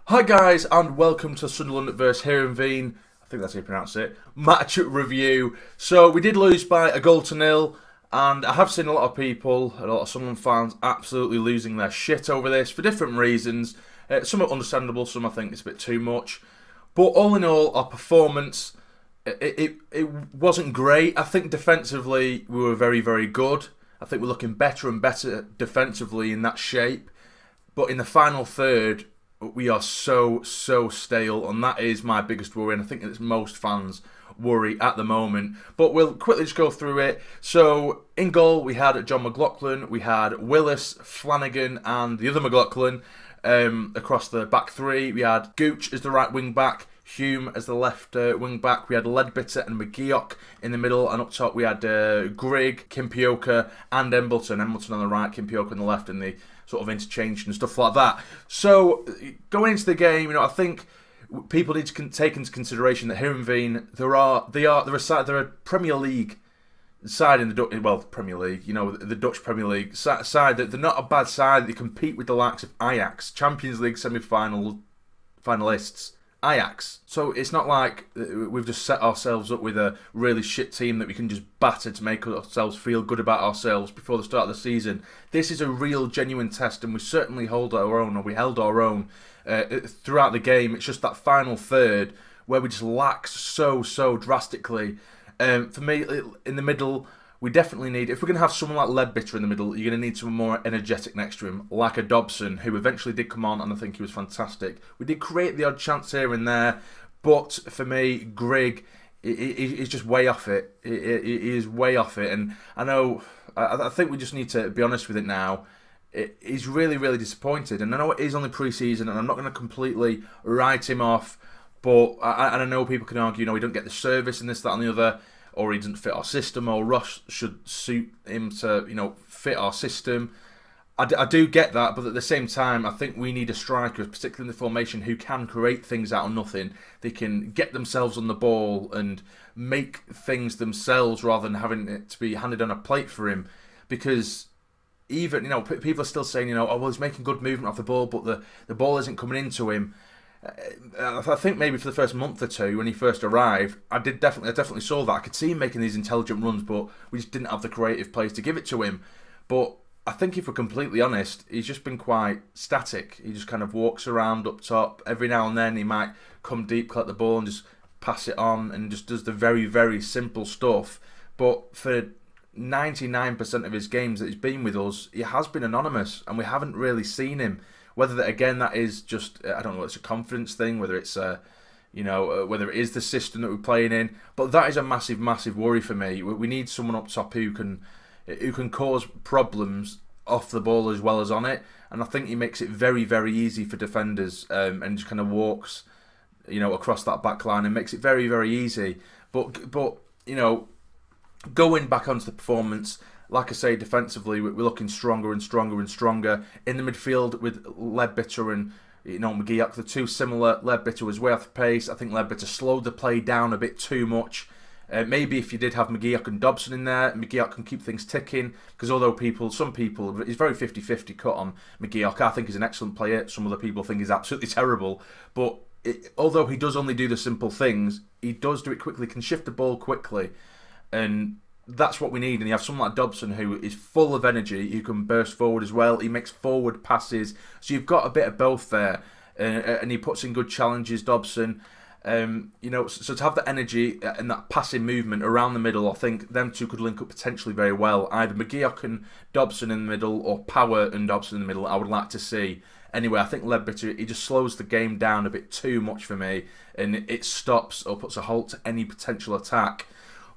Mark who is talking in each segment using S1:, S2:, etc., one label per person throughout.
S1: Hi guys, and welcome to Sunderland vs Heerenveen. I think that's how you pronounce it. Match review. So we did lose by a goal to nil, and I have seen a lot of people, a lot of Sunderland fans, absolutely losing their shit over this for different reasons. Some are understandable, some I think it's a bit too much. But all in all, our performance, it wasn't great. I think defensively we were very, very good. I think we're looking better and better defensively in that shape. But in the final third, we are so stale, and that is my biggest worry, and I think it's most fans' worry at the moment. But we'll quickly just go through it. So in goal we had John McLaughlin, we had Willis, Flanagan, and the other McLaughlin across the back three. We had Gooch as the right wing back, Hume as the left wing back. We had Leadbitter and McGeoch in the middle, and up top we had Grigg, Kimpioka, and Embleton. Embleton on the right, Kimpioka on the left, in the sort of interchange and stuff like that. So going into the game, I think people need to take into consideration that Heerenveen, they're a Premier League side in the Premier League, the Dutch Premier League side. That they're not a bad side. They compete with the likes of Ajax, Champions League finalists. Ajax. So it's not like we've just set ourselves up with a really shit team that we can just batter to make ourselves feel good about ourselves before the start of the season. This is a real, genuine test, and we certainly hold our own, or we held our own throughout the game. It's just that final third where we just lacked so drastically. For me, in the middle, we definitely need, if we're going to have someone like Leadbitter in the middle, you're going to need someone more energetic next to him, like a Robson, who eventually did come on, and I think he was fantastic. We did create the odd chance here and there, but for me, Grigg, he's just way off it. He is way off it, and I think we just need to be honest with it now. He's really disappointed, and I know it is only pre-season, and I'm not going to completely write him off, but I know people can argue, we don't get the service and this, that, and the other, or he doesn't fit our system, or Rush should suit him to, fit our system. I do get that, but at the same time, I think we need a striker, particularly in the formation, who can create things out of nothing. They can get themselves on the ball and make things themselves rather than having it to be handed on a plate for him. Because even, people are still saying, he's making good movement off the ball, but the ball isn't coming into him. I think maybe for the first month or two when he first arrived, I definitely saw that. I could see him making these intelligent runs, but we just didn't have the creative players to give it to him. But I think if we're completely honest, he's just been quite static. He just kind of walks around up top. Every now and then he might come deep, collect the ball and just pass it on, and just does the very simple stuff. But for 99% of his games that he's been with us, he has been anonymous, and we haven't really seen him. Whether that is just, I don't know, it's a confidence thing, whether it's whether it is the system that we're playing in, but that is a massive worry for me. We need someone up top who can cause problems off the ball as well as on it, and I think he makes it very easy for defenders, and just kind of walks, across that back line and makes it very easy. But going back onto the performance, like I say, defensively, we're looking stronger and stronger. In the midfield with Leadbitter and McGeoch, the two similar. Leadbitter was way off the pace. I think Leadbitter slowed the play down a bit too much. Maybe if you did have McGeoch and Robson in there, McGeoch can keep things ticking. Because although some people, he's very 50-50 cut on McGeoch. I think he's an excellent player. Some other people think he's absolutely terrible. But although he does only do the simple things, he does do it quickly, can shift the ball quickly. And that's what we need, and you have someone like Robson who is full of energy, who can burst forward as well. He makes forward passes, so you've got a bit of both there, and he puts in good challenges, Robson. So to have that energy and that passing movement around the middle, I think them two could link up potentially very well. Either McGeoch and Robson in the middle, or Power and Robson in the middle. I would like to see. Anyway, I think Leadbitter, he just slows the game down a bit too much for me, and it stops or puts a halt to any potential attack.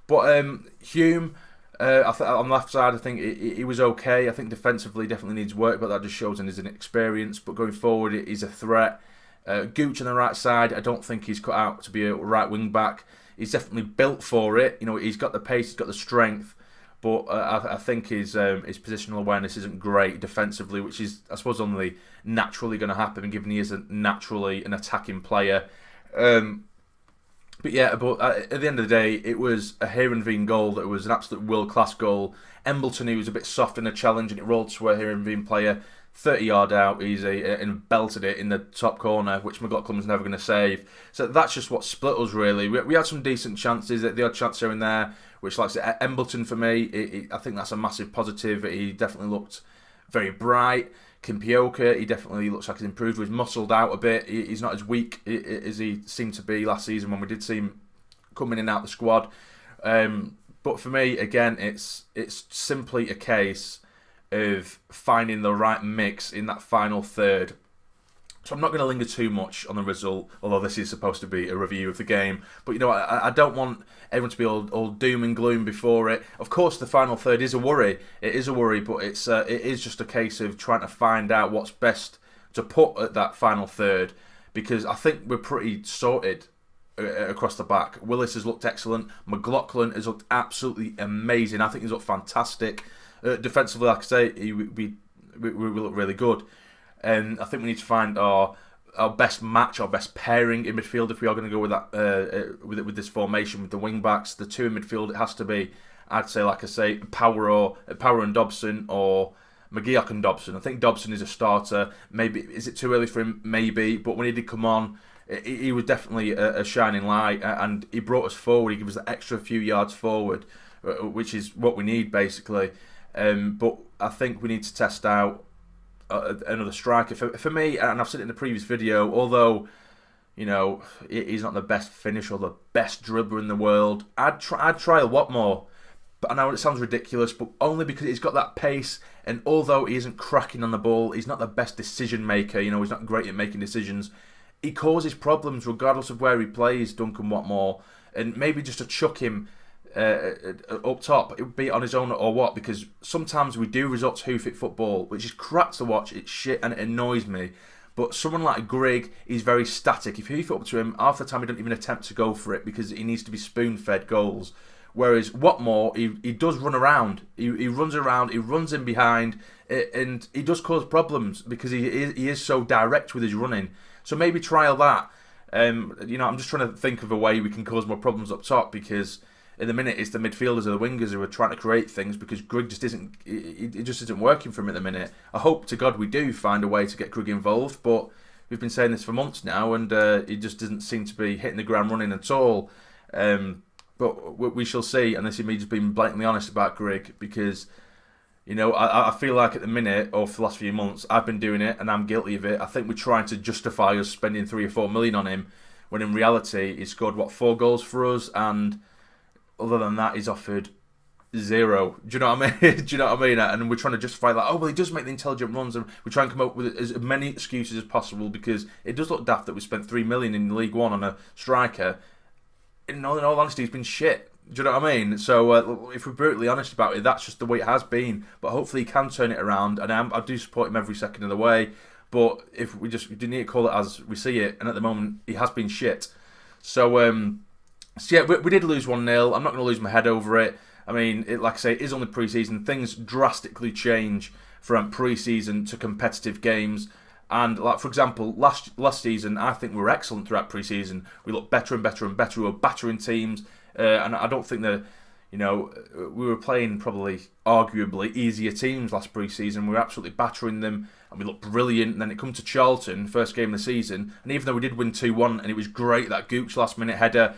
S1: But Hume, on the left side, I think he was okay. I think defensively definitely needs work, but that just shows in his inexperience. But going forward, he's a threat. Gooch on the right side, I don't think he's cut out to be a right wing back. He's definitely built for it. He's got the pace, he's got the strength, but I think his positional awareness isn't great defensively, which is, I suppose, only naturally going to happen, given he is naturally an attacking player. But at the end of the day, it was a Heerenveen goal that was an absolute world-class goal. Embleton, he was a bit soft in a challenge, and it rolled to a Heerenveen player. 30-yard out easy and belted it in the top corner, which McLaughlin was never going to save. So that's just what split us, really. We had some decent chances, the odd chance here and there, which, like I said, Embleton for me, I think that's a massive positive. He definitely looked very bright. Kimpioka, he definitely looks like he's improved. He's muscled out a bit. He's not as weak as he seemed to be last season when we did see him coming in and out the squad. But for me, again, it's simply a case of finding the right mix in that final third. So I'm not going to linger too much on the result, although this is supposed to be a review of the game. But, you know, I don't want everyone to be all doom and gloom before it. Of course, the final third is a worry. It is a worry, but it is just a case of trying to find out what's best to put at that final third, because I think we're pretty sorted across the back. Willis has looked excellent. McLaughlin has looked absolutely amazing. I think he's looked fantastic. Defensively, like I say, we look really good. And I think we need to find our best match, our best pairing in midfield if we are going to go with that with this formation with the wing backs. The two in midfield, it has to be, I'd say, like I say, Power and Dobson, or McGeoch and Dobson. I think Dobson is a starter. Maybe is it too early for him? Maybe, but when he did come on, he was definitely a shining light, and he brought us forward. He gave us the extra few yards forward, which is what we need basically. But I think we need to test out another striker. For me, and I've said it in the previous video, although, you know, he's not the best finisher or the best dribbler in the world, I'd try a lot more. But I know it sounds ridiculous, but only because he's got that pace, and although he isn't cracking on the ball, he's not the best decision maker. You know, he's not great at making decisions. He causes problems regardless of where he plays, Duncan Watmore, and maybe just to chuck him up top, it would be on his own or what, because sometimes we do resort to hoof it football, which is crap to watch, it's shit and it annoys me. But someone like Grigg, he's very static. If you hoof it up to him, half the time he don't even attempt to go for it because he needs to be spoon-fed goals. Whereas Watmore, he does run around, he runs around, he runs in behind, and he does cause problems because he is so direct with his running. So maybe trial that. You know, I'm just trying to think of a way we can cause more problems up top, because in the minute it's the midfielders or the wingers who are trying to create things, because Grigg just isn't. It just isn't working for him at the minute. I hope to God we do find a way to get Grigg involved, but we've been saying this for months now, and he just doesn't seem to be hitting the ground running at all. But we shall see, and this is me just being blatantly honest about Grigg, because, you know, I feel like at the minute, or for the last few months, I've been doing it, and I'm guilty of it. I think we're trying to justify us spending 3 or 4 million on him, when in reality he scored 4 goals for us, and other than that, he's offered 0. Do you know what I mean? Do you know what I mean? And we're trying to justify that. Oh, well, he does make the intelligent runs, and we try and come up with as many excuses as possible, because it does look daft that we spent 3 million in League One on a striker. In all honesty, he's been shit. Do you know what I mean? So if we're brutally honest about it, that's just the way it has been. But hopefully he can turn it around, and I do support him every second of the way. But if we need to call it as we see it, and at the moment he has been shit. So yeah, we did lose 1-0. I'm not going to lose my head over it. I mean, like I say, it is only pre-season. Things drastically change from pre-season to competitive games. And, like, for example, last season, I think we were excellent throughout pre-season. We looked better and better and better. We were battering teams. And I don't think that, you know, we were playing probably arguably easier teams last pre-season. We were absolutely battering them, and we looked brilliant. And then it come to Charlton, first game of the season. And even though we did win 2-1, and it was great, that Gooch last-minute header,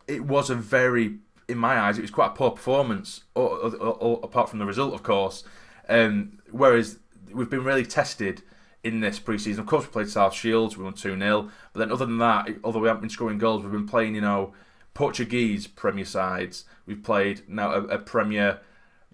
S1: it was a very, in my eyes, it was quite a poor performance, or apart from the result, of course. Whereas we've been really tested in this pre-season. Of course, we played South Shields, we won 2-0. But then other than that, although we haven't been scoring goals, we've been playing, you know, Portuguese Premier sides. We've played now a Premier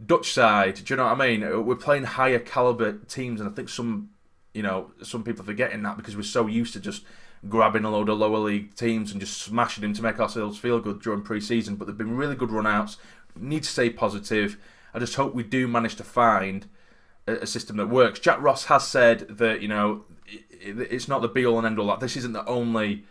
S1: Dutch side. Do you know what I mean? We're playing higher calibre teams, and I think some people are forgetting that, because we're so used to just grabbing a load of lower league teams and just smashing them to make ourselves feel good during pre-season. But they've been really good run-outs. We need to stay positive. I just hope we do manage to find a system that works. Jack Ross has said that, you know, it's not the be-all and end-all. Like, this isn't the only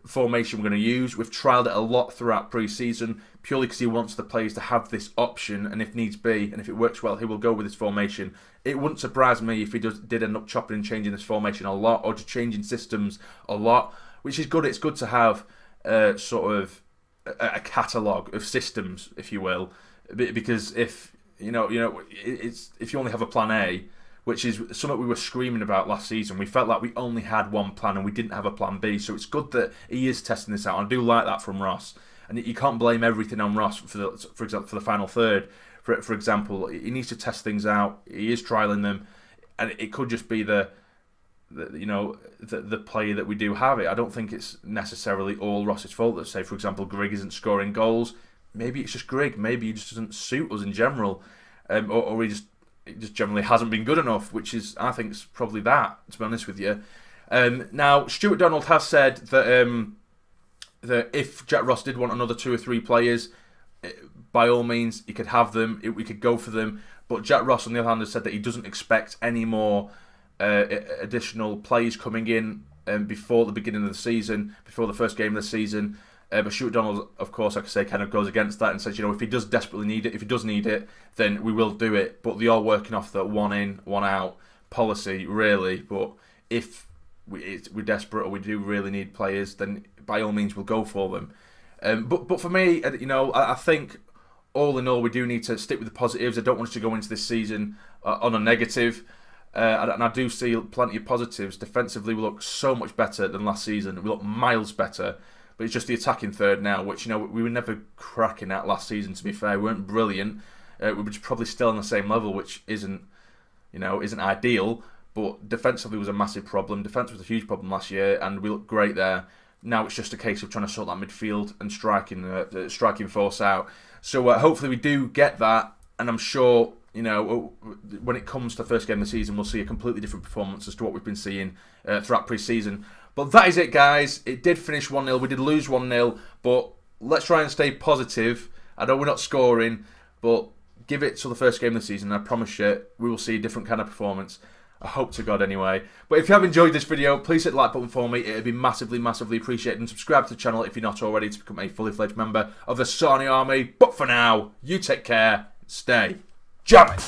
S1: formation we're going to use. We've trialled it a lot throughout pre-season, purely because he wants the players to have this option, and if needs be, and if it works well, he will go with this formation. It wouldn't surprise me if he did end up chopping and changing this formation a lot, or just changing systems a lot, which is good. It's good to have sort of a catalogue of systems, if you will, because if you know, it's if you only have a plan A, which is something we were screaming about last season. We felt like we only had one plan and we didn't have a plan B. So it's good that he is testing this out. I do like that from Ross. And you can't blame everything on Ross for example, for the final third. For example, he needs to test things out. He is trialing them, and it could just be the player that we do have it. I don't think it's necessarily all Ross's fault. That, say, for example, Grigg isn't scoring goals. Maybe it's just Grigg. Maybe he just doesn't suit us in general, or he just generally hasn't been good enough. Which is, I think, is probably that. To be honest with you. Now, Stuart Donald has said that that if Jack Ross did want another 2 or 3 players, by all means, he could have them. We could go for them. But Jack Ross, on the other hand, has said that he doesn't expect any more additional players coming in before the beginning of the season, before the first game of the season. But Stuart Donald, of course, like I say, kind of goes against that and says, if he does desperately need it, if he does need it, then we will do it. But they are working off the one in, one out policy, really. But if we're desperate or we do really need players, then by all means we'll go for them. But for me, I think all in all we do need to stick with the positives. I don't want us to go into this season on a negative. And I do see plenty of positives. Defensively, we look so much better than last season. We look miles better. But it's just the attacking third now, which we were never cracking at last season. To be fair, we weren't brilliant. We were probably still on the same level, which isn't ideal. But defensively was a massive problem. Defence was a huge problem last year, and we looked great there. Now it's just a case of trying to sort that midfield and striking force out. So hopefully we do get that, and I'm sure when it comes to the first game of the season, we'll see a completely different performance as to what we've been seeing throughout pre-season. But that is it, guys. It did finish 1-0. We did lose 1-0, but let's try and stay positive. I know we're not scoring, but give it till the first game of the season. I promise you, we will see a different kind of performance. I hope to God anyway. But if you have enjoyed this video, please hit the like button for me. It would be massively, massively appreciated. And subscribe to the channel if you're not already to become a fully fledged member of the Sarny Army. But for now, you take care. Stay jamming.